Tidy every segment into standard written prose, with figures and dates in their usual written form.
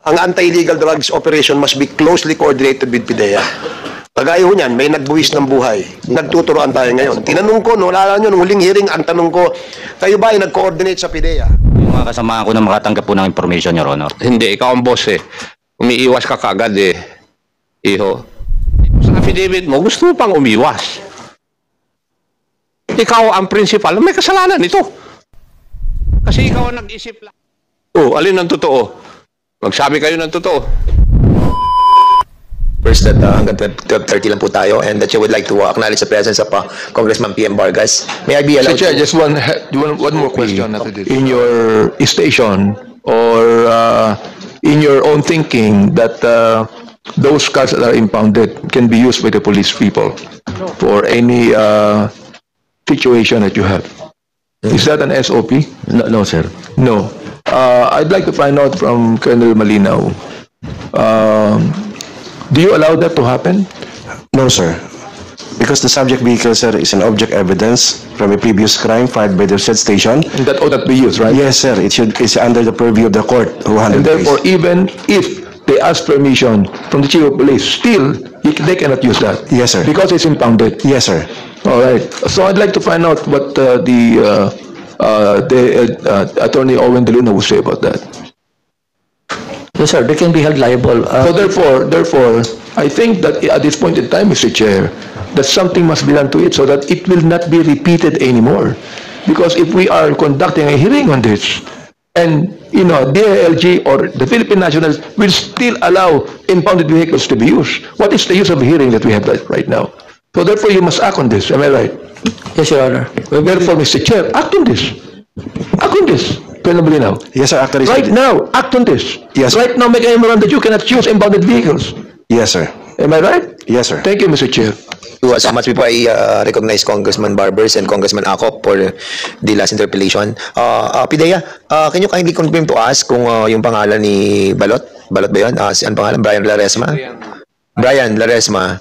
ang anti-illegal drugs operation must be closely coordinated with PIDEA. Kagaya ho niyan, may nagbuwis ng buhay. Nagtuturoan tayo ngayon. Tinanong ko, naalala nyo, nung huling hearing, ang tanong ko, kayo ba ay nag-coordinate sa PIDEA? Yung mga kasama ko na makatanggap po ng information, Your Honor. Hindi, ikaw ang boss eh. Umiiwas ka kagad eh. Iho. Sa affidavit mo, gusto mo pang umiwas. Ikaw ang principal, may kasalanan ito. Kasi ikaw ang nag-isip lang. Oh, alin ang totoo? Magsabi kayo ng totoo. First, that hanggang 12:30 lang po tayo, and that you would like to acknowledge the presence of Congressman PM Vargas. May I be allowed Chair, to... just one more question. In your station or in your own thinking that those cars that are impounded can be used by the police people for any situation that you have. Is that an SOP? No, sir. No. I'd like to find out from Colonel Malinaw. Do you allow that to happen? No, sir. Because the subject vehicle, sir, is an object evidence from a previous crime filed by the said station. And that ought not be used, right? Yes, sir. It's under the purview of the court who handled And the therefore, case. even if they ask permission from the chief of police, still, they cannot use that. Yes, sir. Because it's impounded. Yes, sir. All right. So I'd like to find out what Attorney Owen De Luna will say about that. Yes, sir. They can be held liable. So therefore, I think that at this point in time, Mr. Chair, that something must be done to it so that it will not be repeated anymore. Because if we are conducting a hearing on this, and, DILG or the Philippine Nationals will still allow impounded vehicles to be used, what is the use of a hearing that we have right now? So therefore, you must act on this. Am I right? Yes, Your Honor. Therefore, Mr. Chair, act on this. Act on this. Colonel Malinaw. Yes, sir. After this. Right now, act on this. Yes. Right now, make a memorandum that you cannot use impounded vehicles. Yes, sir. Am I right? Yes, sir. Thank you, Mr. Chair. So much before I recognize Congressman Barbers and Congressman Acop for the last interpellation. PIDEA, can you kindly confirm to us kung yung pangalan ni Balot ba yun? Ang pangalan? Brian Laresma? Brian Laresma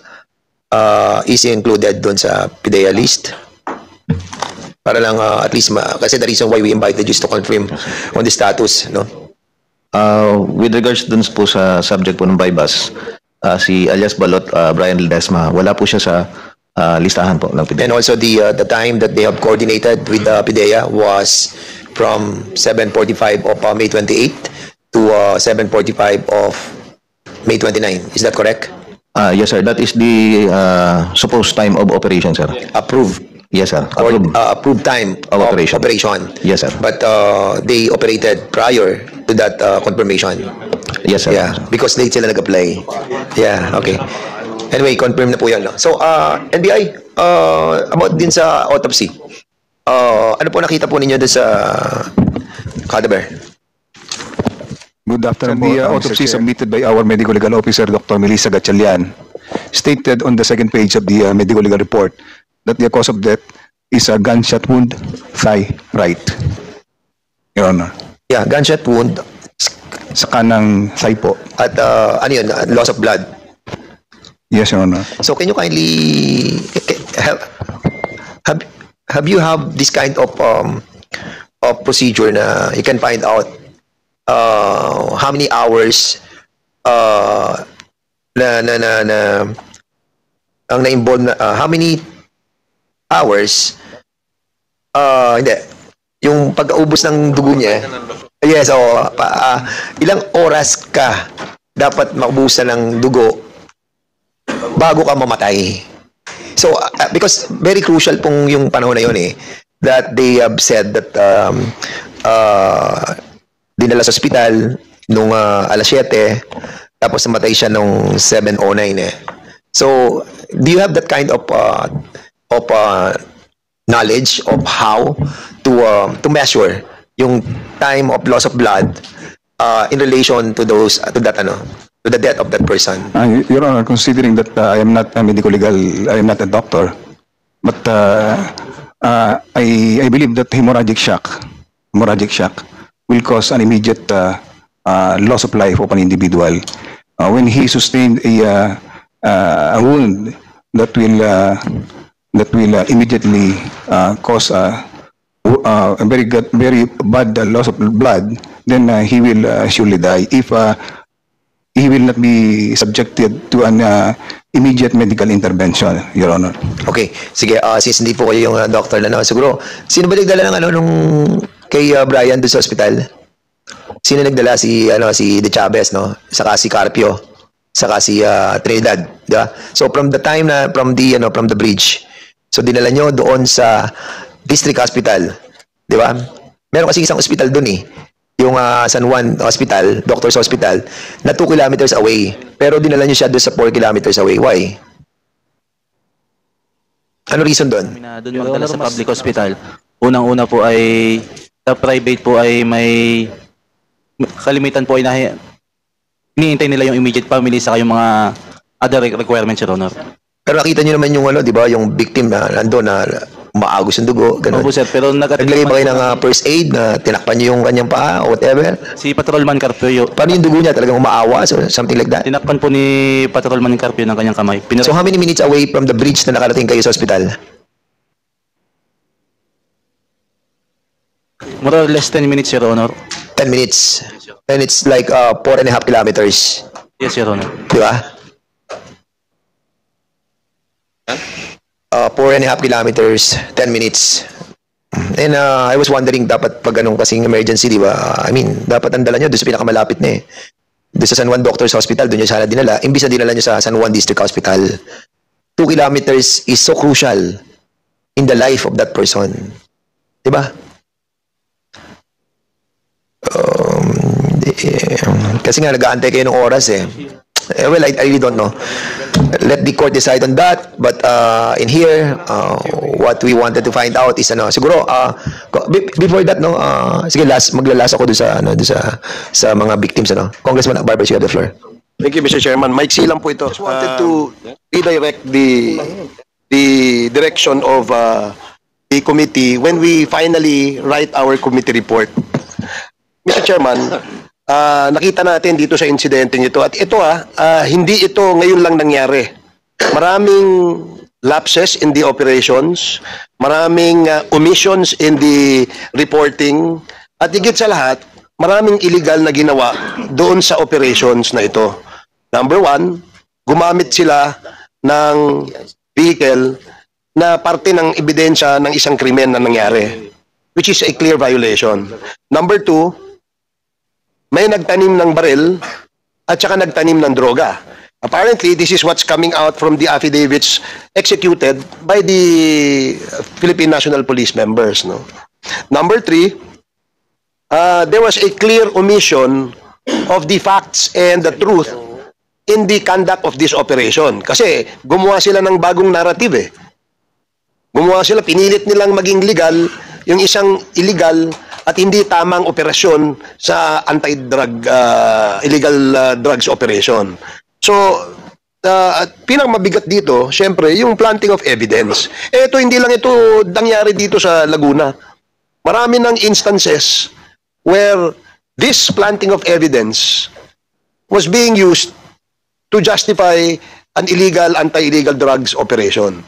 is included doon sa PIDEA list? Para lang at least, kasi the reason why we invited you is to confirm on the status, no? With regards dun po sa subject po ng bypass, si alias Balot, Brian Ledesma, wala po siya sa listahan po ng PIDEA. And also the time that they have coordinated with the PIDEA was from 7:45 of May 28 to 7:45 of May 29. Is that correct? Yes, sir. That is the supposed time of operation, sir. Approved. Yes, sir. Or Approved. approved time Of operation. Yes, Yes, sir. But they operated prior to that confirmation. Yes, sir. Yeah, because late sila nag-apply. Yeah, okay. Anyway, confirm na po yun. No? So, NBI, about din sa autopsy. Ano po nakita po ninyo doon sa cadaver? Good afternoon. The autopsy submitted by our medical legal officer, Dr. Melissa Gatchalian, stated on the second page of the medical legal report that the cause of death is a gunshot wound, thigh right. Your Honor. Yeah, gunshot wound. Sa kanang thigh po. At ano yun, loss of blood. Yes, Your Honor. So can you kindly have you have this kind of procedure na you can find out how many hours ang na-involve na how many hours hindi yung pag-ubos ng dugo niya. Yes, ilang oras ka dapat maubusan ng dugo bago ka mamatay. So, because very crucial pong yung panahon na yun that they have said that dinala sa ospital nung alas 7, tapos namatay siya nung 7:09 So, do you have that kind of knowledge of how to measure yung time of loss of blood in relation to the death of that person? Your Honor, considering that I am not a medical legal, I am not a doctor, but I believe that hemorrhagic shock will cause an immediate loss of life of an individual when he sustained a wound that will immediately cause a very bad loss of blood. Then he will surely die. If he will not be subjected to an immediate medical intervention, Your Honor. Okay, sige, since hindi po kayo yung doctor na siguro, sino ba nagdala ng nung kay Brian doon sa ospital? Sino nagdala? Si De Chavez, no? Saka si Carpio, saka si Trinidad, di ba? So from the time na from the bridge, so dinala nyo doon sa district hospital, di ba? Meron kasi isang hospital doon eh, yung San Juan Hospital, Doctors Hospital, na 2 kilometers away. Pero dinala nyo siya doon sa 4 kilometers away. Why? Ano reason doon? Doon magdala sa public hospital. Unang-una po ay sa private po ay may kalimitan po ay iniintay nila yung immediate family sa yung mga other requirements, Your Honor. Pero nakita nyo naman yung di ba, yung victim na nandoon na umaagos ng dugo, ganun. Opo, sir, pero naglagay ba kayo ng first aid na tinakpan nyo yung kanyang paa o whatever? Si Patrolman Carpio. Paano yung dugo niya? Talagang umaawa or something like that? Tinakpan po ni Patrolman Carpio ng kanyang kamay. So how many minutes away from the bridge na nakarating kayo sa ospital? More or less 10 minutes, Your Honor. 10 minutes. And it's like 4.5 kilometers. Yes, Your Honor. Di ba? 4.5 kilometers, 10 minutes. And I was wondering, dapat pag ganun kasing emergency, di ba? I mean, dapat ang dala nyo doon sa pinakamalapit na eh. Doon sa San Juan Doctors Hospital, doon nyo sana dinala. Imbis na dinala nyo sa San Juan District Hospital. 2 kilometers is so crucial in the life of that person. Di ba? Kasi nga nag-aantay kayo ng oras eh. Well, I really don't know. Let the court decide on that. But in here, what we wanted to find out is siguro before that sige, maglalas ako doon sa mga victims Congressman Barbers, you have the floor. Thank you, Mr. Chairman. Mike Silang po ito. Just wanted to redirect the direction of the committee when we finally write our committee report. Mr. Chairman, nakita natin dito sa insidente ito at ito hindi ito ngayon lang nangyari. Maraming lapses in the operations, maraming omissions in the reporting, at higit sa lahat, maraming illegal na ginawa doon sa operations na ito. Number 1, gumamit sila ng vehicle na parte ng ebidensya ng isang krimen na nangyari, which is a clear violation. Number 2, may nagtanim ng baril at saka nagtanim ng droga. Apparently, this is what's coming out from the affidavits executed by the Philippine National Police members. Number 3, there was a clear omission of the facts and the truth in the conduct of this operation. Kasi gumawa sila ng bagong narrative eh. Gumawa sila, pinilit nilang maging legal yung isang illegal at hindi tamang operasyon sa anti-drug, illegal drugs operation. So, pinakamabigat dito, syempre, yung planting of evidence. Ito, hindi lang ito nangyari dito sa Laguna. Marami ng instances where this planting of evidence was being used to justify an illegal, anti-illegal drugs operation.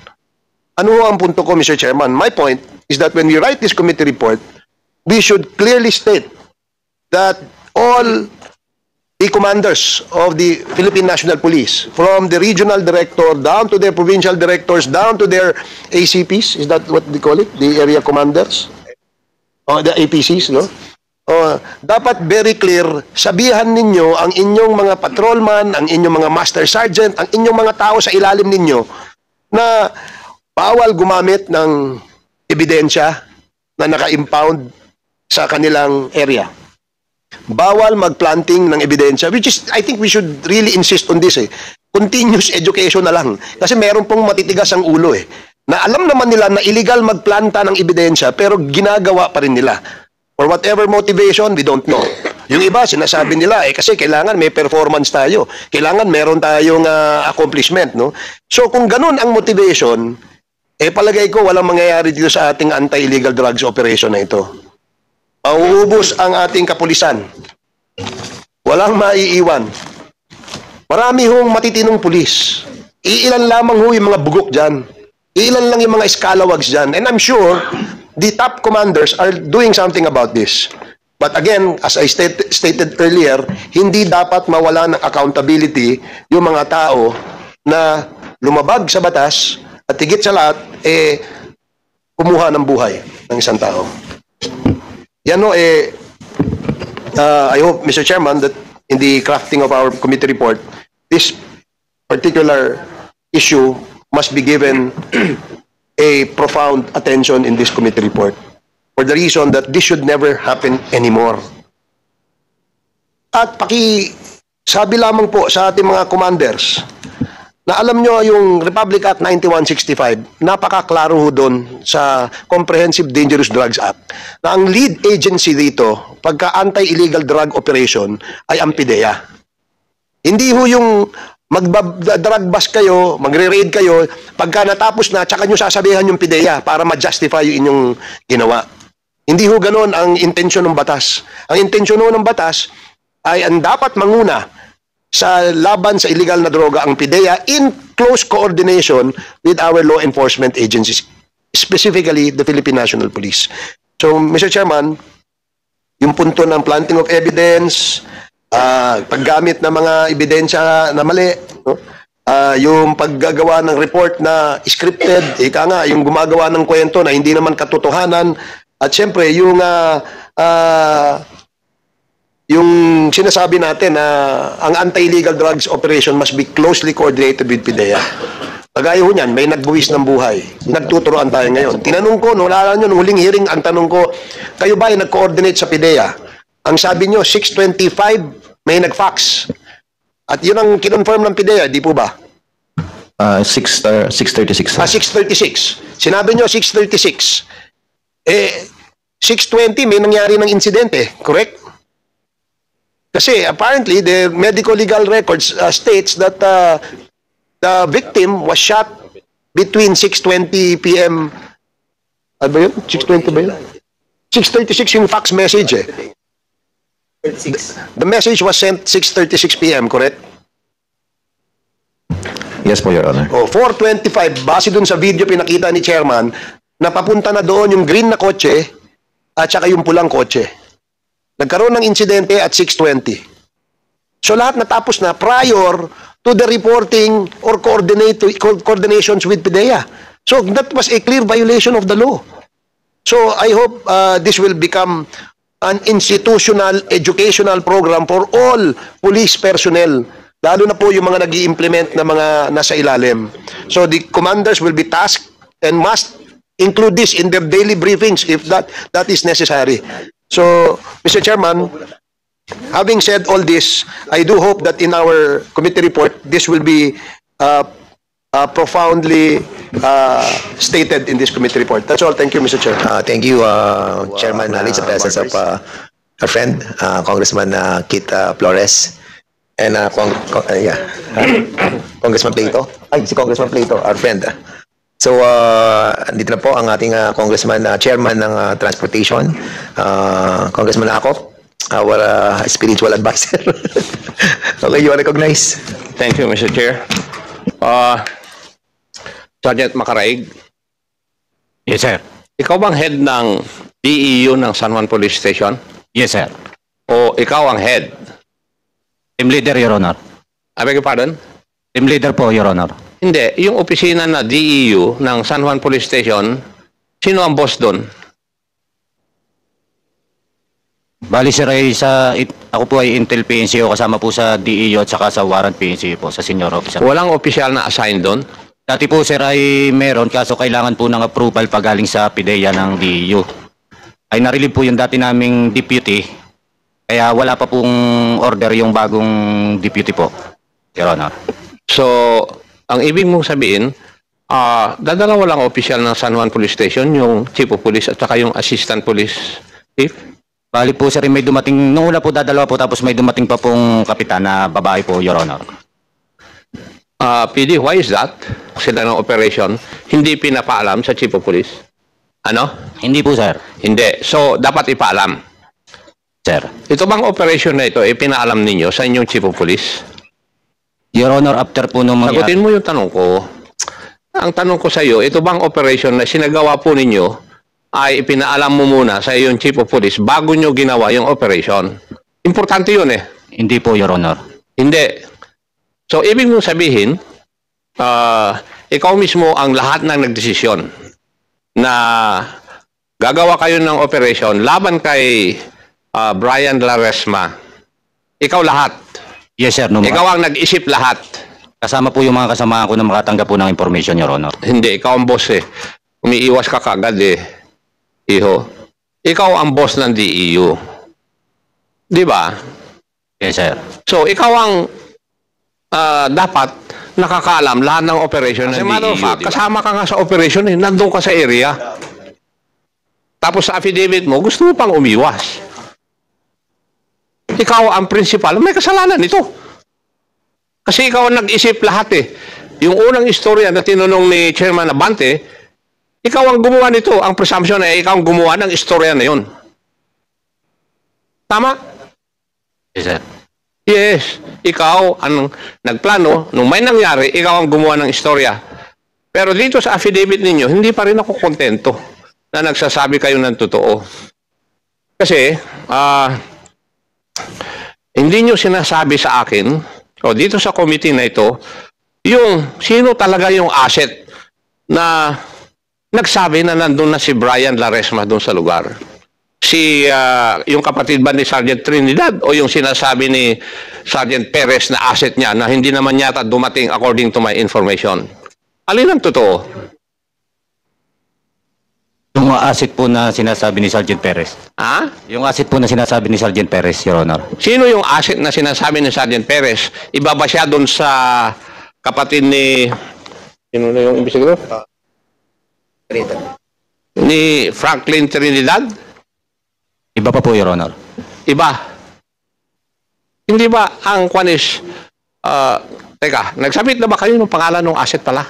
Ano ang punto ko, Mr. Chairman? My point is that when we write this committee report, we should clearly state that all the commanders of the Philippine National Police, from the regional director down to their provincial directors, down to their ACPs, is that what they call it? The area commanders? O the APCs, no? Dapat very clear, sabihan ninyo ang inyong mga patrolman, ang inyong mga master sergeant, ang inyong mga tao sa ilalim ninyo na bawal gumamit ng ebidensya na naka-impound sa kanilang area. Bawal mag-planting ng ebidensya, which is, I think we should really insist on this Continuous education na lang. Kasi meron pong matitigas ang ulo na alam naman nila na illegal magplanta ng ebidensya pero ginagawa pa rin nila. For whatever motivation, we don't know. Yung iba, sinasabi nila, kasi kailangan may performance tayo. Kailangan meron tayong accomplishment, no? So kung ganun ang motivation, palagay ko walang mangyayari dito sa ating anti-illegal drugs operation na ito. Mauubos ang ating kapulisan. Walang maiiwan. Marami hong matitinong pulis. Iilan lamang yung mga bugok dyan. Iilan lang yung mga scalawags dyan. And I'm sure the top commanders are doing something about this. But again, as I stated earlier, hindi dapat mawala ng accountability yung mga tao na lumabag sa batas at higit sa lahat, kumuha ng buhay ng isang tao. Yan no, I hope, Mr. Chairman, that in the crafting of our committee report, this particular issue must be given a profound attention in this committee report for the reason that this should never happen anymore. At sabi lamang po sa ating mga commanders na alam nyo yung Republic Act 9165, napakaklaro ho doon sa Comprehensive Dangerous Drugs Act na ang lead agency dito pagka anti-illegal drug operation ay ang PIDEA. Hindi ho yung mag-drug bust kayo, magre-raid kayo, pagka natapos na, tsaka nyo sasabihan yung PIDEA para ma-justify yung inyong ginawa. Hindi ho ganon ang intensyon ng batas. Ang intensyon ng batas ay ang dapat manguna sa laban sa illegal na droga ang PIDEA in close coordination with our law enforcement agencies, specifically the Philippine National Police. So, Mr. Chairman, yung punto ng planting of evidence, paggamit ng mga ebidensya na mali, no? Yung paggagawa ng report na scripted, ika nga, yung gumagawa ng kwento na hindi naman katotohanan, at syempre, yung sinasabi natin na ang anti-illegal drugs operation must be closely coordinated with PIDEA. Kagaya ho niyan, may nagbuwis ng buhay. Nagtuturoan tayo ngayon. Tinanong ko, naalala nyo, nung huling hearing, ang tanong ko, kayo ba ay nag-coordinate sa PIDEA? Ang sabi nyo, 6:25, may nag-fax. At yun ang kinonfirm ng PIDEA, di po ba? 6:36. 6:36. Sinabi nyo, 6:36. 6:20 may nangyari ng insidente, correct? Kasi apparently the medical legal records states that the victim was shot between 6:20 p.m. Ano ba yun? 6:20 ba yun? 6:36 yung fax message eh. 36. The message was sent 6:36 p.m., correct? Yes po, Your Honor. 4:25, base dun sa video pinakita ni Chairman, na papunta na doon yung green na kotse at saka yung pulang kotse. Nagkaroon ng insidente at 6:20. So lahat natapos na prior to the reporting or coordinations with PIDEA. So that was a clear violation of the law. So I hope this will become an institutional educational program for all police personnel, lalo na po yung mga nag-i-implement na mga nasa ilalim. So the commanders will be tasked and must include this in their daily briefings if that is necessary. So, Mr. Chairman, having said all this, I do hope that in our committee report, this will be profoundly stated in this committee report. That's all. Thank you, Mr. Chair. Thank you, Chairman, sa presence of our friend, Congressman Kit Flores, and Congressman Plato. Ay, si Congressman Plato, our friend. So, dito na po ang ating Congressman, Chairman ng Transportation, Congressman Akop, our spiritual advisor. Okay, you are recognized. Thank you, Mr. Chair. Sergeant Macaraig. Yes, sir. Ikaw bang head ng DEU ng San Juan Police Station? Yes, sir. O ikaw ang head? Team leader, Your Honor. I beg your pardon? Team leader po, Your Honor. Hindi. Yung opisina na DEU ng San Juan Police Station, sino ang boss doon? Bali, sir, ako po ay Intel PNCO kasama po sa DEU at saka sa Warrant PNCO po, sa senior officer. Walang opisyal na assign doon? Dati po, sir, ay meron, kaso kailangan po ng approval pagaling sa PIDEA ng DEU. Ay narilib po yung dati naming deputy, kaya wala pa pong order yung bagong deputy po, Your Honor. So, ang ibig mong sabihin, dadalawa lang opisyal ng San Juan Police Station, yung Chief of Police at saka yung Assistant Police Chief? Bali po, sir, may dumating, nung una po dadalawa po, tapos may dumating pa pong kapitan na babae po, Your Honor. PD, why is that? Sila ng operation, hindi pinapaalam sa Chief of Police? Ano? Hindi po, sir. Hindi. So, dapat ipaalam. Sir. Ito bang operation na ito, pinaalam ninyo sa inyong Chief of Police? Your Honor, after po nung Sagutin mo yung tanong ko. Ang tanong ko sa iyo, ito bang operation na sinagawa po ninyo ay ipinaalam mo muna sa iyong chief of police bago nyo ginawa yung operation. Importante yun eh. Hindi po, Your Honor. Hindi. So, ibig mong sabihin, ikaw mismo ang lahat ng nagdesisyon na gagawa kayo ng operation laban kay Brian Laresma. Ikaw lahat. Yes, sir. No, Ikaw ang nag-isip lahat. kasama po yung mga kasamahan ko na makatanggap po ng information, Your Honor. Hindi, ikaw ang boss eh. Umiiwas ka kagad eh. Iho. Ikaw ang boss ng DEU. Di ba? Yes, sir. So, ikaw ang dapat nakakaalam lahat ng operation ng DEU. Fact, kasama ka nga sa operation eh. Nandun ka sa area. Tapos sa affidavit mo, gusto mo pang umiwas. Ikaw ang principal. May kasalanan ito. Kasi ikaw ang nag-isip lahat eh. Yung unang istorya na tinanong ni Chairman Abante, ikaw ang gumawa nito. Ang presumption ay ikaw ang gumawa ng istorya na yun. Tama? Yes, sir. Yes. Ikaw ang nagplano. Nung may nangyari, ikaw ang gumawa ng istorya. Pero dito sa affidavit ninyo, hindi pa rin ako kontento na nagsasabi kayo ng totoo. Kasi, hindi nyo sinasabi sa akin, o dito sa committee na ito, yung sino talaga yung asset na nagsabi na nandun na si Brian Laresma doon sa lugar. Yung kapatid ba ni Sergeant Trinidad o yung sinasabi ni Sergeant Perez na asset niya na hindi naman yata dumating according to my information? Alin ang totoo? Yung asset po na sinasabi ni Sergeant Perez. Ha? Yung asset po na sinasabi ni Sergeant Perez, Your Honor. Sino yung asset na sinasabi ni Sergeant Perez? Iba ba siya doon sa kapatid ni... Sino na yung investigador? Ni Franklin Trinidad? Iba pa po, Your Honor. Iba. Hindi ba ang kwanis... teka, nagsabit na ba kayo ng pangalan ng asset pala?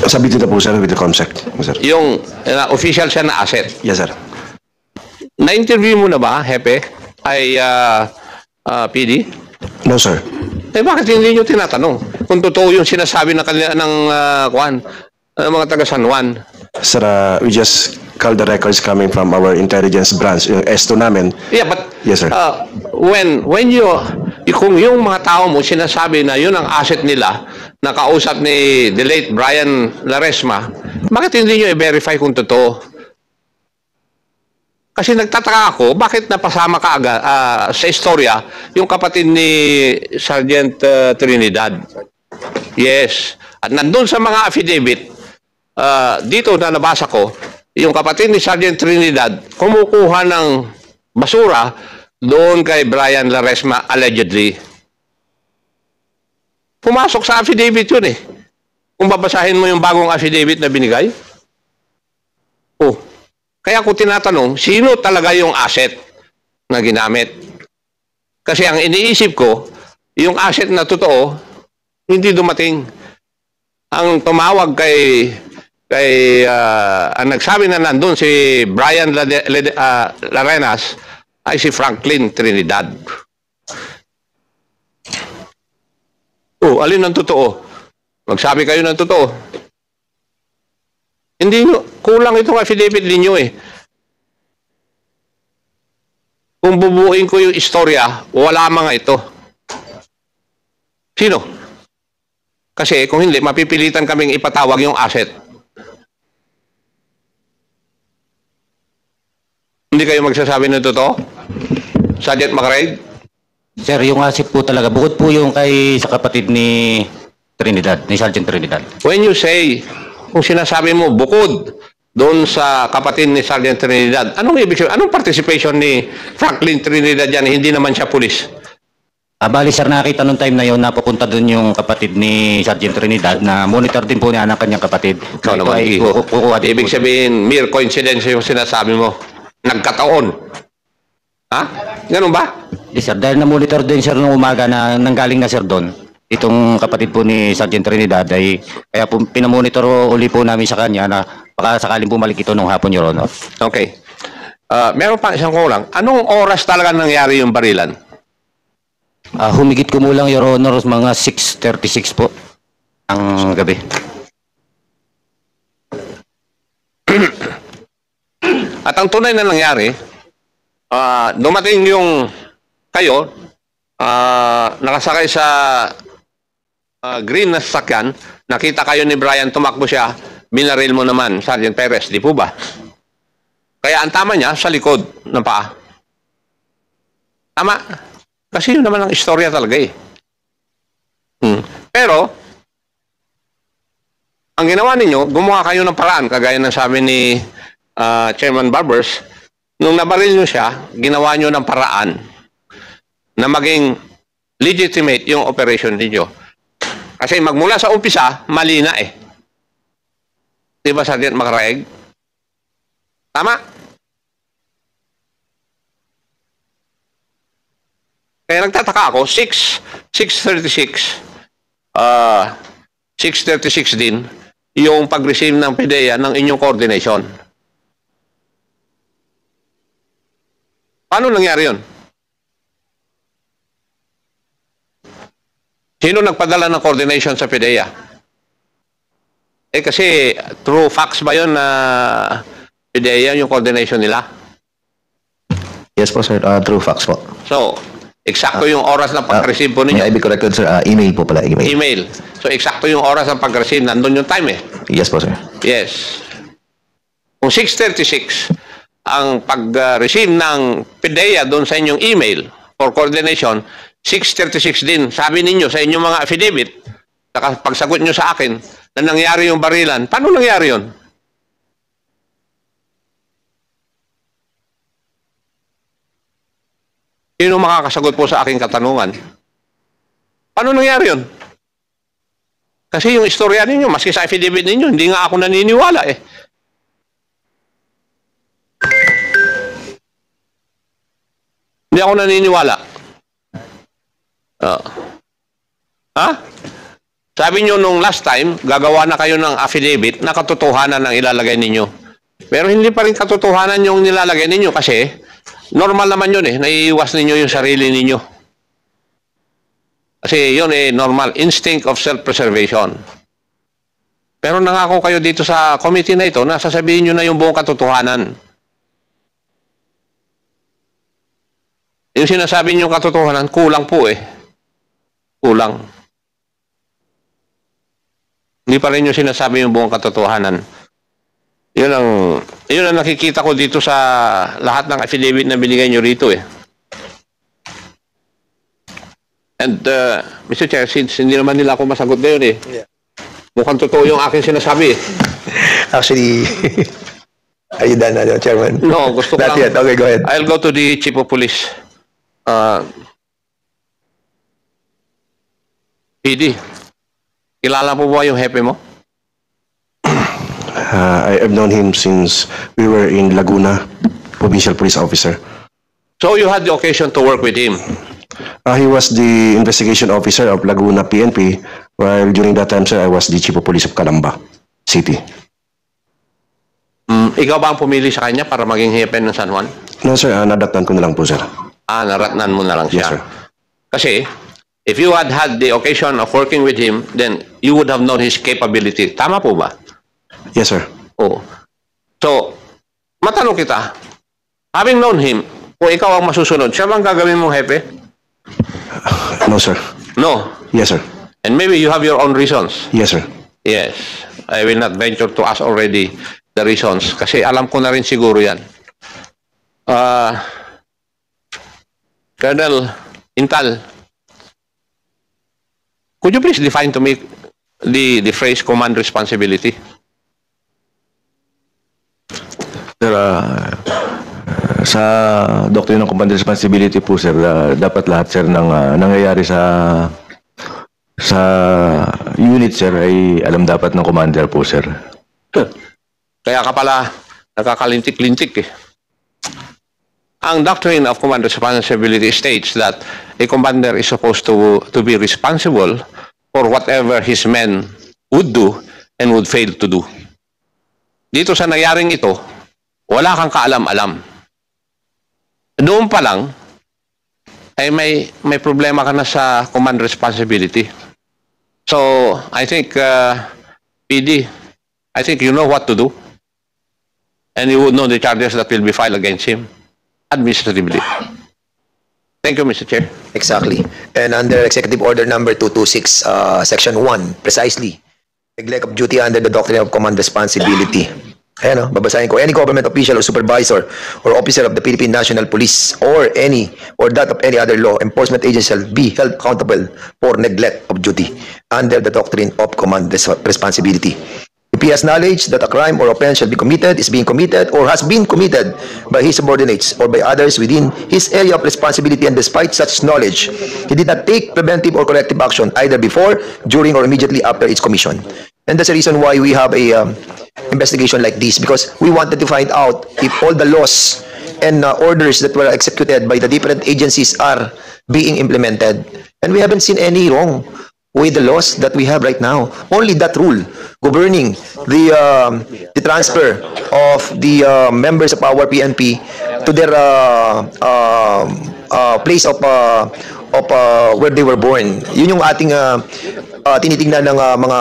Submitted na po, sir, with the COMSEC, sir. Yung official siya na asset. Yes, sir. Na-interview mo na ba, Hepe, ay PD? No, sir. Eh bakit hindi nyo tinatanong kung totoo yung sinasabi ng mga taga San Juan? Sir, we just called the records coming from our intelligence branch, yung S2 namin. Yeah, but Yes, sir. when you, kung yung mga tao mo sinasabi na yun ang asset nila, nakausap ni the late Brian Laresma, bakit hindi nyo i-verify kung totoo? Kasi nagtataka ako, bakit napasama ka agad sa istorya yung kapatid ni Sergeant Trinidad? Yes. At nandun sa mga affidavit, dito na nabasa ko, yung kapatid ni Sergeant Trinidad kumukuha ng basura doon kay Brian Laresma allegedly. Pumasok sa affidavit yun eh. Kung babasahin mo yung bagong affidavit na binigay. Oh. Kaya ko tinatanong, sino talaga yung asset na ginamit? Kasi ang iniisip ko, yung asset na totoo, hindi dumating. Ang tumawag ang nagsabi na nandun si Brian Larenas ay si Franklin Trinidad. Oh, alin ang totoo? Magsabi kayo ng totoo. Hindi nyo, kulang itong affidavit ninyo eh. Kung bubuuin ko yung istorya, wala mga ito. Sino? Kasi kung hindi, mapipilitan kaming ipatawag yung asset. Hindi kayo magsasabi ng totoo? Sergeant McRae? Sir, yung asset po talaga, bukod po yung sa kapatid ni Trinidad, ni Sergeant Trinidad. When you say, kung sinasabi mo bukod doon sa kapatid ni Sergeant Trinidad, anong ibig sabihin? Anong participation ni Franklin Trinidad yan? Hindi naman siya pulis. Bali, sir, nakita nung time na yun, napupunta doon yung kapatid ni Sergeant Trinidad na monitor din po niya ang kanyang kapatid. Ikaw naman, ibig sabihin, mere coincidence yung sinasabi mo. Nagkataon. Ha? Ganun ba? Yes, sir. Dahil na-monitor din, sir, nung umaga na nanggaling na, sir, doon. Itong kapatid po ni Sergeant Trinidad ay kaya po pinamonitor uli po namin sa kanya na baka sakaling bumalik ito nung hapon, Your Honor. Okay. Meron pa isang kulang. Anong oras talaga nangyari yung barilan? Humigit kumulang, Your Honor, mga 6:36 po ang gabi. At ang tunay na nangyari, dumating yung kayo, nakasakay sa green na sasakyan, nakita kayo ni Brian, tumakbo siya, binaril mo naman, Sergeant Perez, di po ba? Kaya ang tama niya, sa likod ng paa. Tama. Kasi yun naman ang istorya talaga eh. Pero, ang ginawa ninyo, gumawa kayo ng paraan, kagaya ng sabi ni Chairman Barbers, nung nabaril nyo siya, ginawa nyo ng paraan na maging legitimate yung operation ninyo. Kasi magmula sa umpisa, mali na eh. Diba, Sergeant Macraeg? Tama? Kaya nagtataka ako, 636 din yung pag-receive ng PDEA ng inyong coordination. Paano nangyari yun? Sino nagpadala ng coordination sa PDEA? Kasi through fax ba yun na PDEA yung coordination nila? Yes po, sir. Through fax po. So, eksakto yung oras ng pag-receive po ninyo? May I be corrected, sir? Email po pala. Email. So, eksakto yung oras ng pag-receive. Nandun yung time eh. Yes po, sir. Yes. Kung 6:36 ang pag-receive ng PDEA doon sa inyong email for coordination, 6:36 din, sabi ninyo sa inyong mga affidavit, pagsagot nyo sa akin na nangyari yung barilan, paano nangyari yun? Sino makakasagot po sa aking katanungan? Paano nangyari yun? Kasi yung istorya ninyo, maski sa affidavit ninyo, hindi nga ako naniniwala eh. Hindi ako naniniwala. Ha? Sabi nyo nung last time, gagawa na kayo ng affidavit na katotohanan ang ilalagay ninyo. Pero hindi pa rin katotohanan yung nilalagay ninyo kasi normal naman yun eh. Naiiwas ninyo yung sarili ninyo. Kasi yun eh, normal instinct of self-preservation. Pero nangako kayo dito sa committee na ito na sasabihin nyo na yung buong katotohanan. Yung sinasabi nyo katotohanan, kulang po eh. Kulang. Hindi pa rin yung sinasabi yung buong katotohanan. Yun ang nakikita ko dito sa lahat ng affidavit na binigay nyo rito eh. And, Mr. Chair, since hindi naman nila ako masagot ngayon eh, mukhang totoo yung aking sinasabi eh. Actually, are you done na, Chairman? No, gusto ko Not lang. yet. Okay, go ahead. I'll go to the Chief of Police. PD, kilala po ba yung hepe mo? I've known him since we were in Laguna, provincial police officer. So you had the occasion to work with him? He was the investigation officer of Laguna PNP, while during that time, sir, I was the chief of police of Calamba City. Ikaw ba ang pumili sa kanya para maging hepe ng San Juan? No, sir, nadatnan ko na lang po, sir. Naratnan mo na lang siya. Yes, sir. Kasi, if you had had the occasion of working with him, then you would have known his capability. Tama po ba? Yes, sir. Oo. So, matanong kita, having known him, kung ikaw ang masusunod, siya bang gagawin mong hepe? No, sir. No. Yes, sir. And maybe you have your own reasons. Yes, sir. Yes. I will not venture to ask already the reasons kasi alam ko na rin siguro yan. Colonel Intal, could you please define to me the phrase command responsibility? Sir, sa doctrine ng command responsibility po, sir, dapat lahat, sir, ng nangyayari sa unit, sir, ay alam dapat ng commander po, sir. Kaya ka pala nakakalintik-lintik eh. Ang doctrine of command responsibility states that a commander is supposed to be responsible for whatever his men would do and would fail to do. Dito sa nangyaring ito, wala kang kaalam-alam. Doon pa lang, ay may problema ka na sa command responsibility. So, I think, PD, I think you know what to do. and he would know the charges that will be filed against him administratively. Thank you, Mr. Chair. Exactly. And under Executive Order number 226, Section 1, precisely, neglect of duty under the doctrine of command responsibility. Ayan, babasahin ko. Any government official or supervisor or officer of the Philippine National Police or that of any other law enforcement agency shall be held accountable for neglect of duty under the doctrine of command responsibility. If he has knowledge that a crime or offense shall be committed, is being committed, or has been committed by his subordinates or by others within his area of responsibility, and despite such knowledge, he did not take preventive or corrective action either before, during, or immediately after its commission. And that's the reason why we have a investigation like this, because we wanted to find out if all the laws and orders that were executed by the different agencies are being implemented. And we haven't seen any wrong with the laws that we have right now. Only that rule governing the transfer of the members of our PNP to their place of where they were born. Yun yung ating tinitingnan ng mga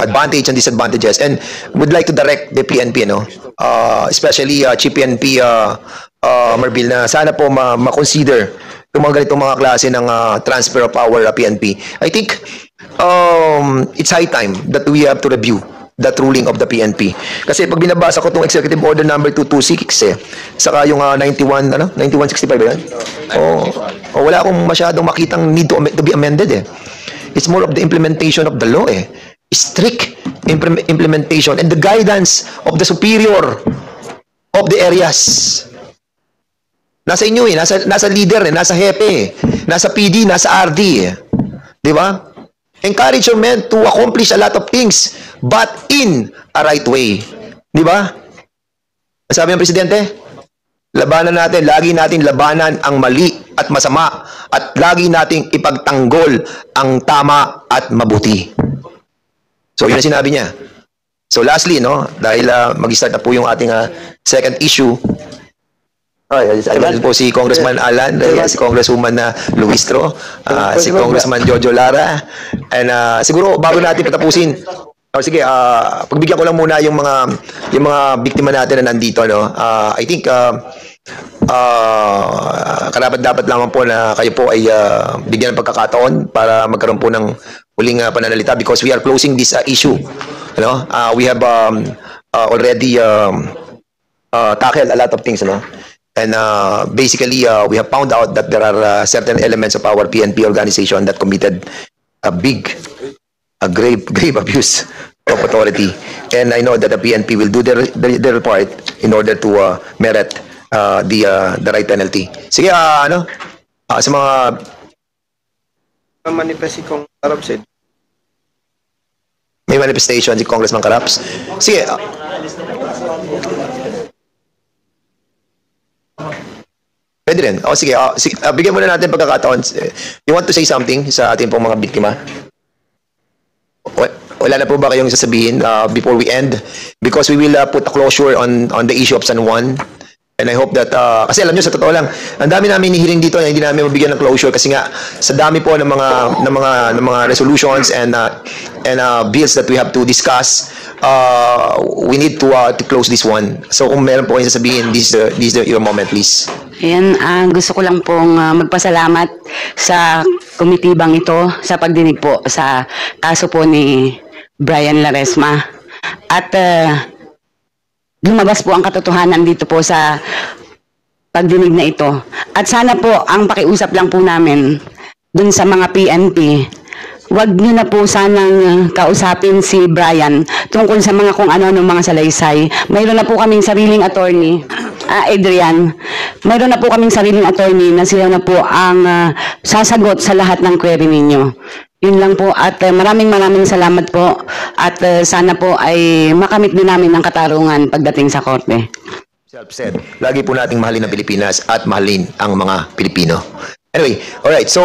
advantage and disadvantages, and would like to direct the PNP, especially Chief PNP Marbil, na sana po ma-consider yung mga ganitong mga klase ng transfer of power PNP. I think it's high time that we have to review that ruling of the PNP. Kasi pag binabasa ko itong Executive Order number 226 saka yung 9165 ba yan? Wala akong masyadong makitang need to be amended It's more of the implementation of the law Strict implementation and the guidance of the superior of the areas. Nasa inyo nasa leader nasa hepe nasa PD, nasa RD Di ba? Encouragement to accomplish a lot of things but in a right way. Di ba? Sabi ng Presidente, labanan natin, lagi natin labanan ang mali at masama at lagi nating ipagtanggol ang tama at mabuti. So, yun ang sinabi niya. So, lastly, dahil mag-start na po yung ating second issue, po si Congressman Alan, si Congresswoman Luistro, si Congressman Jojo Lara, and siguro bago natin patapusin, sige, pagbigyan ko lang muna yung mga biktima natin na nandito, I think karapat-dapat lamang po na kayo po ay bigyan ng pagkakataon para magkaroon po ng huling pananalita, because we are closing this issue. We have already tackled a lot of things, and basically we have found out that there are certain elements of our PNP organization that committed a grave abuse of authority, and I know that the PNP will do their part in order to merit the right penalty. Sige, sa mga manifest si Kong Karaps may manifestation si Congressman Karaps. Sige. Pwede rin. Sige, bigyan muna natin pagkakataon. You want to say something sa ating pong mga biktima? Wala na po ba kayong sasabihin before we end? Because we will put a closure on the issue of San Juan. And I hope that, kasi alam nyo, sa totoo lang, ang dami namin hihiring dito na hindi namin mabigyan ng closure kasi nga, sa dami po ng mga resolutions and bills that we have to discuss, we need to close this one. So kung meron po kayong sasabihin, this is your moment, please. Ayan, gusto ko lang pong magpasalamat sa komitibang ito sa pagdinig po sa kaso po ni Brian Laresma. At lumabas po ang katotohanan dito po sa pagdinig na ito. At sana po, ang pakiusap lang po namin dun sa mga PNP, wag nyo na po sanang kausapin si Brian tungkol sa mga kung ano-ano mga salaysay. Mayroon na po kaming sariling attorney, Adrian, mayroon na po kaming sariling attorney na sila na po ang sasagot sa lahat ng query ninyo. Yun lang po, at maraming salamat po, at sana po ay makamit din namin ang katarungan pagdating sa korte. Self-said, lagi po nating mahalin ang Pilipinas at mahalin ang mga Pilipino. Anyway, all right. So,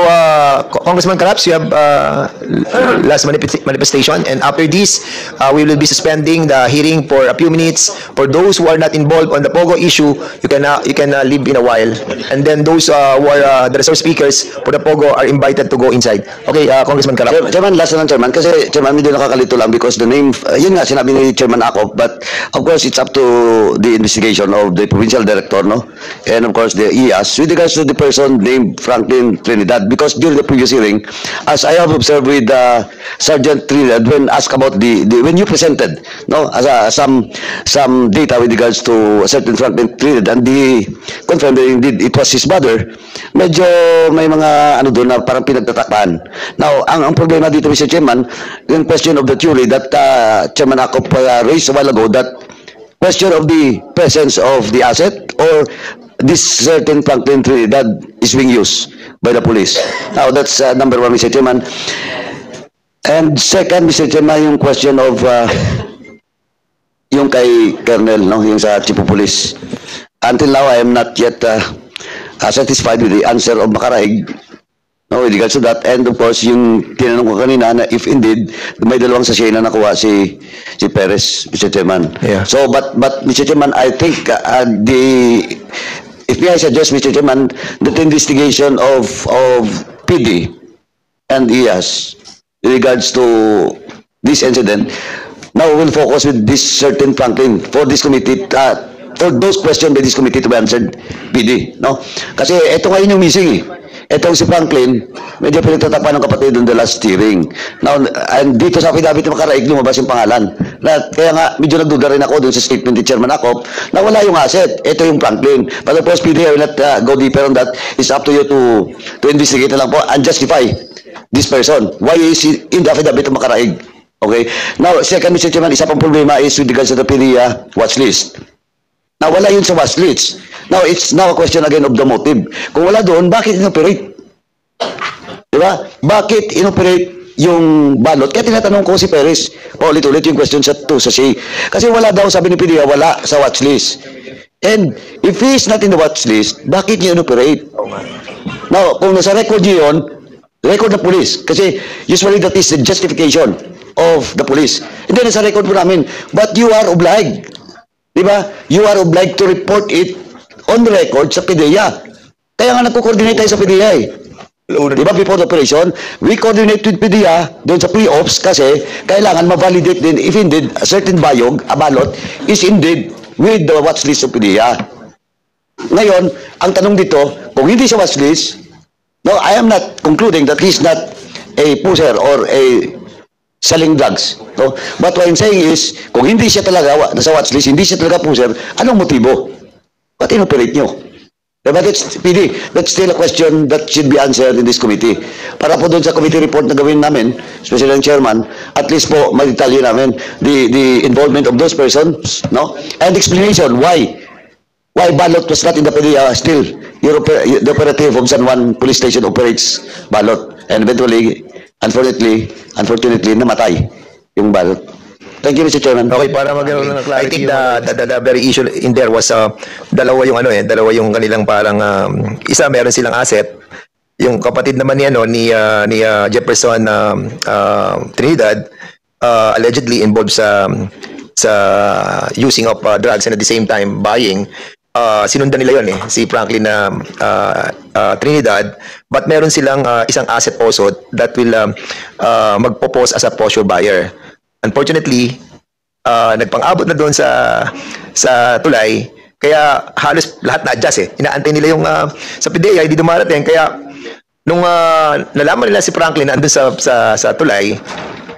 Congressman Caraps, you have last manifestation, and after this, we will be suspending the hearing for a few minutes. For those who are not involved on the Pogo issue, you can leave in a while, and then those who are the reserve speakers for the Pogo are invited to go inside. Okay, Congressman Caraps. Chairman, last na lang, Chairman. Kasi, Chairman, medyo nakakalito lang because the name, yun nga, sinabi ni Chairman Akop, but of course, it's up to the investigation of the provincial director, no? And of course, the IAS, with regards to the person named Franklin Trinidad, because during the previous hearing, as I have observed with Sergeant Trinidad, when asked about when you presented, no, as some data with regards to a certain Franklin Trinidad, and he confirmed that indeed it was his mother, medyo may mga ano doon na parang pinagtatakpan. Now, ang problema dito, Mr. Chairman, yung question of the theory that Chairman Akop raised a while ago, that question of the presence of the asset or this certain Franklin Trinidad is being used by the police. Now, that's number one, Mr. Chairman. And second, Mr. Chairman, yung question of yung kay Colonel, no, yung sa Chief of Police. Until now, I am not yet satisfied with the answer of Makaraig, no, with regards to that. And of course, yung tinanong ko kanina na if indeed may dalawang sachet na nakuha si Perez, Mr. Chairman. Yeah. So, but Mr. Chairman, I think if I suggest, Mr. Chairman, that investigation of PD and IAS in regards to this incident, now we'll focus with this certain Franklin for this committee, for those questions by this committee to be answered, PD, no? Kasi ito ngayon yung missing, eh. Itong si Franklin, medyo pinagtatapan ng kapatid on the last hearing. Now, and dito sa affidavit ng Makaraig, lumabas yung pangalan. Kaya nga, medyo nagduda rin ako dun sa statement ni Chairman Akop na wala yung asset. Ito yung Franklin. But of course, PD, I will not go deeper on that. It's up to you to investigate na lang po and justify this person. Why is he in the affidavit ng Makaraig? Okay? Now, second, Mr. Chairman, isa pang problema is with regards to the PDEA watch list. Now, wala yun sa watch list. Now, it's now a question again of the motive. Kung wala doon, bakit inoperate? Diba? Bakit inoperate yung balot? Kaya tinatanong ko si Perez, ulit-ulit yung question sa 2 sa C. Kasi wala daw, sabi ni PDEA, wala sa watch list. And if he is not in the watch list, bakit niya inoperate? Now, kung nasa record niyo yun, record ng police. Kasi usually that is the justification of the police. And then nasa record po namin, but you are obliged. Diba? You are obliged to report it on the record sa PDEA. Kaya nga nagko-coordinate tayo sa PDEA eh. Diba, before the operation, we coordinate with PDEA doon sa pre-ops kasi kailangan ma-validate din if indeed a certain bayog, a balot, is indeed with the watch list of PDEA. Ngayon, ang tanong dito, kung hindi siya watch list, no, I am not concluding that he's not a pusher or a selling drugs. No? But what I'm saying is, kung hindi siya talaga nasa watch list, hindi siya talaga pusher, anong motibo? Ba't inoperate nyo? But that's, PD, that's still a question that should be answered in this committee. Para po doon sa committee report na gawin namin, especially ang chairman, at least po ma-detalye namin the involvement of those persons, no? And explanation why ballot was not in the PDEA, still the operative of San Juan Police Station operates ballot. And eventually, unfortunately, namatay yung ballot. Thank you, Mr. Chairman. Okay, para magkaroon ng clarity. I think the very issue in there was dalawa yung kanilang parang isa meron silang asset. Yung kapatid naman ni Jefferson Trinidad allegedly involved sa using of drugs and at the same time buying. Sinundan nila yon si Franklin Trinidad, but meron silang isang asset also that will magpo-pose as a posture buyer. Unfortunately, nagpang-abot na doon sa tulay, kaya halos lahat na-adjust eh. Inaantay nila yung sa PDEA, hindi dumarating. Kaya nung nalaman nila si Franklin na andun sa tulay,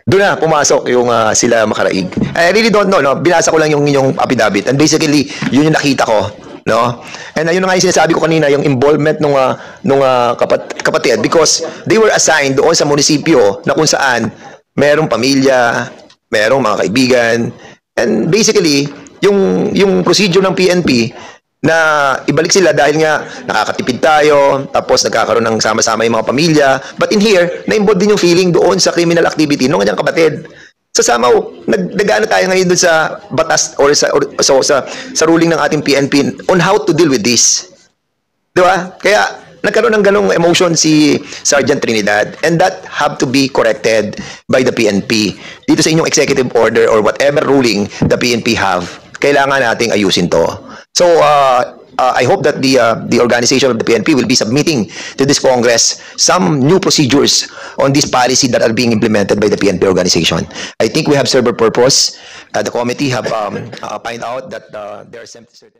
doon na pumasok yung sila Makaraig. I really don't know, no? Binasa ko lang yung affidavit. And basically, yun yung nakita ko. No? And yun nga yung sinasabi ko kanina, yung involvement nung kapatid, because they were assigned doon sa munisipyo na kung saan merong pamilya, merong mga kaibigan, and basically yung procedure ng PNP na ibalik sila dahil nga nakakatipid tayo, tapos nagkakaroon ng sama-sama yung mga pamilya, but in here na-involve din yung feeling doon sa criminal activity nung kanyang kapatid. Somehow nagdaan tayo ngayon doon sa batas or sa ruling ng ating PNP on how to deal with this. Di ba? Kaya nagkaroon ng ganong emotion si Sergeant Trinidad, and that have to be corrected by the PNP. Dito sa inyong executive order or whatever ruling the PNP have, kailangan nating ayusin to. So, I hope that the organization of the PNP will be submitting to this Congress some new procedures on this policy that are being implemented by the PNP organization. I think we have served our purpose. The committee have find out that there are certain